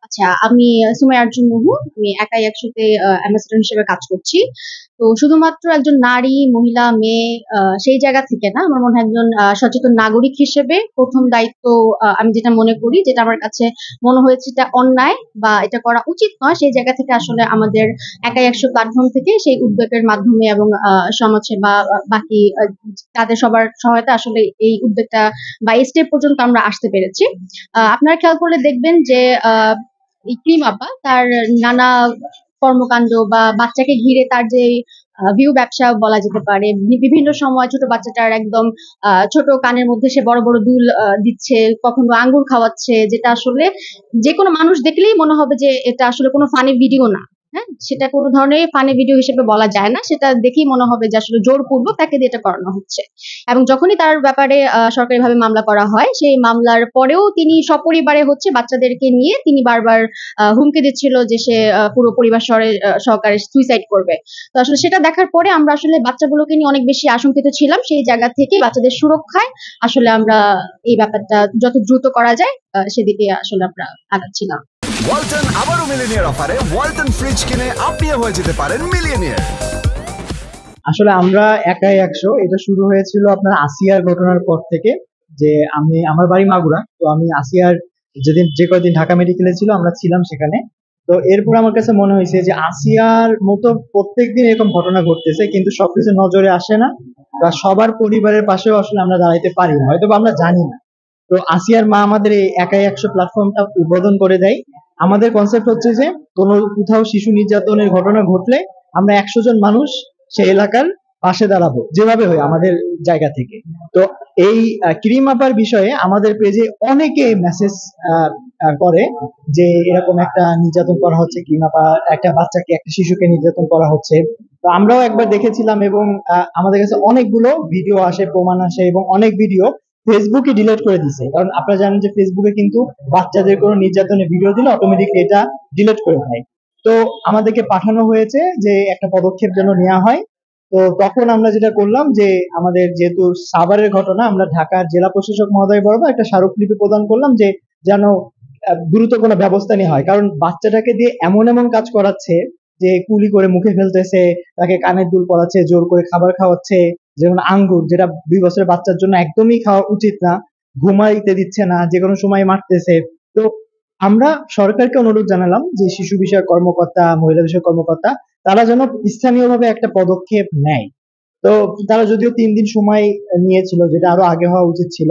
আচ্ছা, আমি সুমাইয়া আরজুন মুহু। আমি একাই একসাথে অ্যাম্বাসেডর হিসেবে কাজ করছি। তো শুধুমাত্র একজন নারী, মহিলা, মেয়ে সেই জায়গা থেকে না, আমার মনে হয় একজন সচেতন নাগরিক হিসেবে ১ম দায়িত্ব আমি যেটা মনে করি, যেটা আমার কাছে মনে হয়েছে এটা অন্যায় বা এটা করা উচিত নয়, সেই জায়গা থেকে আসলে আমাদের একাই ১০০ প্ল্যাটফর্ম থেকে সেই উদ্যোগের মাধ্যমে এবং সমাজসেবা বাকি তাদের সবার সহায়তা আসলে এই উদ্যোগটা বা এই স্টেপ পর্যন্ত আমরা আসতে পেরেছি। আপনারা খেয়াল করলে দেখবেন যে এই ক্রিম আপা তার নানা কর্মকাণ্ড বা বাচ্চাকে ঘিরে তার যে ভিউ ব্যবসা বলা যেতে পারে, বিভিন্ন সময় ছোট বাচ্চাটার একদম ছোট কানের মধ্যে সে বড় বড় দুল দিচ্ছে, কখনো আঙ্গুর খাওয়াচ্ছে, যেটা আসলে যে কোনো মানুষ দেখলেই মনে হবে যে এটা আসলে কোনো ফানি ভিডিও না। হ্যাঁ, সেটা কোনো ধরনের ফানি ভিডিও হিসেবে বলা যায় না, সেটা দেখেই মনে হবে যে আসলে জোরপূর্বক তাকে দিয়ে এটা করানো হচ্ছে। এবং যখনই তার ব্যাপারে সরকারিভাবে মামলা করা হয়, সেই মামলার পরেও তিনি সপরিবারে হচ্ছে বাচ্চাদেরকে নিয়ে তিনি বারবার হুমকি দিচ্ছিল যে সে পুরো পরিবার সহকারে সুইসাইড করবে। তো আসলে সেটা দেখার পরে আমরা আসলে বাচ্চাগুলোকে নিয়ে অনেক বেশি আশঙ্কিত ছিলাম। সেই জায়গা থেকে বাচ্চাদের সুরক্ষায় আসলে আমরা এই ব্যাপারটা যত দ্রুত করা যায় সেদিকে আসলে আমরা আগাচ্ছিলাম। ওয়ালটন আবারও মিলিয়নিয়ার অফারে ওয়ালটন ফ্রিজ কিনে আপনিও হয়ে যেতে পারেন মিলিয়নিয়ার। আসলে আমরা একাই ১০০ এটা শুরু হয়েছিল আপনার আসিয়ার ঘটনার পর থেকে। যে আমার বাড়ি মাগুরা, তো আমি আসিয়ার যে কয়দিন ঢাকা মেডিকেলে ছিল আমরা ছিলাম সেখানে। তো এরপর আমার কাছে মনে হয়েছে যে আসিয়ার মতো প্রত্যেকদিন এরকম ঘটনা ঘটতেছে, কিন্তু সবকিছু নজরে আসে না বা সবার পরিবারের পাশেও আসলে আমরা দাঁড়াইতে পারি না, হয়তো আমরা জানি না। তো আসিয়ার মা আমাদের এই একাই ১০০ প্ল্যাটফর্মটা উদ্বোধন করে দেয়। আমাদের কনসেপ্ট হচ্ছে যে কোথাও শিশু নির্যাতনের ঘটনা ঘটলে আমরা ১০০ জন মানুষ সেই এলাকার পাশে দাঁড়াবো, যেভাবে হয় আমাদের জায়গা থেকে। তো এই ক্রিম আপার বিষয়ে আমাদের পেজে অনেকে মেসেজ করে যে এরকম একটা নির্যাতন করা হচ্ছে, ক্রিম আপা একটা বাচ্চাকে, একটা শিশুকে নির্যাতন করা হচ্ছে। তো আমরাও একবার দেখেছিলাম এবং আমাদের কাছে অনেকগুলো ভিডিও আসে, প্রমাণ আসে, এবং অনেক ভিডিও ফেসবুকে ডিলিট করে দিছে। কারণ আপনারা জানেন যে ফেসবুকে কিন্তু বাচ্চাদের কোনো নির্যাতনের ভিডিও দিলে অটোমেটিকলি এটা ডিলিট করে দেয়। তো আমাদেরকে পাঠানো হয়েছে যে একটা পদক্ষেপ যেন নেওয়া হয়। তো তখন আমরা যেটা করলাম যে আমাদের যেহেতু সাভারের ঘটনা, আমরা ঢাকার জেলা প্রশাসক মহোদয় বরাবর একটা স্মারকলিপি প্রদান করলাম যে যেন দ্রুত কোনো ব্যবস্থা নেওয়া হয়। কারণ বাচ্চাটাকে দিয়ে এমন এমন কাজ করাচ্ছে যে কুলি করে মুখে ফেলতেছে, তাকে কানের দুল পরাচ্ছে, জোর করে খাবার খাওয়াচ্ছে, যেমন আঙ্গুর, যেটা ২ বছরের বাচ্চার জন্য একদমই খাওয়া উচিত না, ঘুমাইতে দিচ্ছে না, যে কোনো সময় মারতেছে। তো আমরা সরকারকে অনুরোধ জানালাম যে শিশু বিষয়ক কর্মকর্তা, মহিলা বিষয়ক কর্মকর্তা, তারা যেন স্থানীয়ভাবে একটা পদক্ষেপ নেয়। তো তারা যদিও ৩ দিন সময় নিয়েছিল, যেটা আরো আগে হওয়া উচিত ছিল।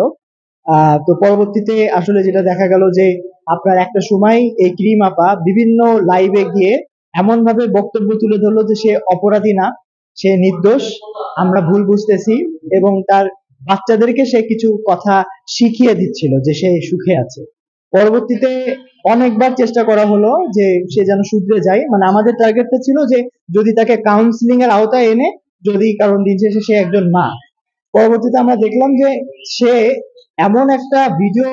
তো পরবর্তীতে আসলে যেটা দেখা গেল যে আপনার একটা সময় এই ক্রিম আপা বিভিন্ন লাইভে গিয়ে এমন ভাবে বক্তব্য তুলে ধরলো যে সে অপরাধী না, সে নির্দোষ, আমরা ভুল বুঝতেছি, এবং তার বাচ্চাদেরকে সে কিছু কথা শিখিয়ে দিচ্ছিল যে সে সুখে আছে। পরবর্তীতে অনেকবার চেষ্টা করা হলো যে সে যেন শুধরে যায়, মানে আমাদের টার্গেটটা ছিল যে যদি তাকে কাউন্সিলিং এর আওতায় এনে, যদি, কারণ দিন শেষে সে একজন মা। পরবর্তীতে আমরা দেখলাম যে সে এমন একটা ভিডিও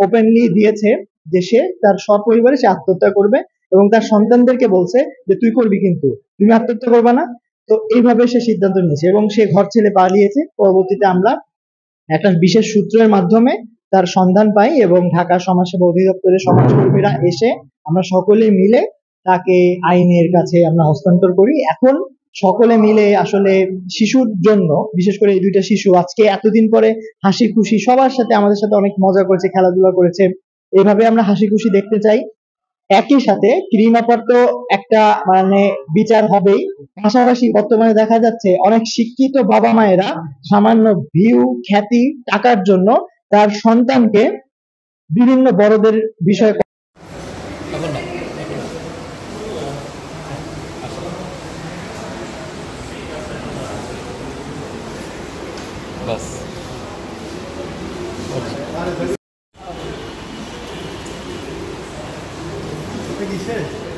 ওপেনলি দিয়েছে যে সে তার সপরিবারে সে আত্মহত্যা করবে, এবং তার সন্তানদেরকে বলছে যে তুই করবি, কিন্তু তুমি আত্মহত্যা করবে না। তো এইভাবে সে সিদ্ধান্ত নিয়েছে এবং সে ঘর ছেড়ে পালিয়েছে। পরবর্তীতে আমরা একটা বিশেষ সূত্রের মাধ্যমে তার সন্ধান পাই এবং ঢাকা সমাজসেবা অধিদপ্তরের সমাজকর্মীরা এসে আমরা সকলে মিলে তাকে আইনের কাছে আমরা হস্তান্তর করি। এখন সকলে মিলে আসলে শিশুর জন্য, বিশেষ করে এই ২টা শিশু আজকে এতদিন পরে হাসি খুশি সবার সাথে, আমাদের সাথে অনেক মজা করেছে, খেলাধুলা করেছে। এভাবে আমরা হাসি খুশি দেখতে চাই। একই সাথে ক্রিম আপার তো একটা মানে বিচার হবেই, পাশাপাশি বর্তমানে দেখা যাচ্ছে অনেক শিক্ষিত বাবা মায়েরা সামান্য ভিউ, খ্যাতি, টাকার জন্য তার সন্তানকে বিভিন্ন বড়দের বিষয়ে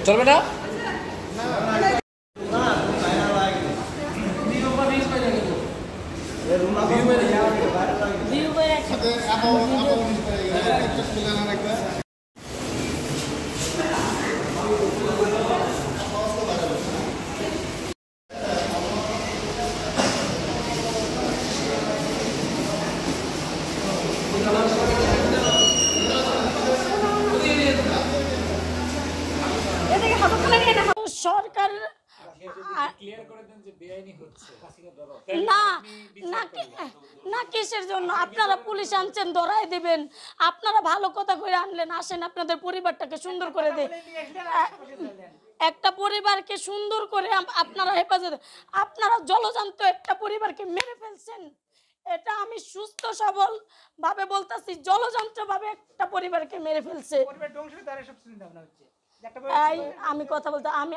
চলবে না। ক্লিয়ার করে দেন যে বেআইনি হচ্ছে না না না কিসের জন্য আপনারা পুলিশ আনছেন ধরাই দিবেন আপনারা ভালো কথা কই আনলেন আসেন আপনাদের পরিবারটাকে সুন্দর করে দেন একটা পরিবারকে সুন্দর করে আপনারা হেফাজত আপনারা জলজান্ত একটা পরিবারকে মেরে ফেলছেন এটা আমি সুস্থ সবল ভাবে বলতাছি জলযন্ত্র ভাবে একটা পরিবারকে মেরে ফেলছে আমি কথা বলতে আমি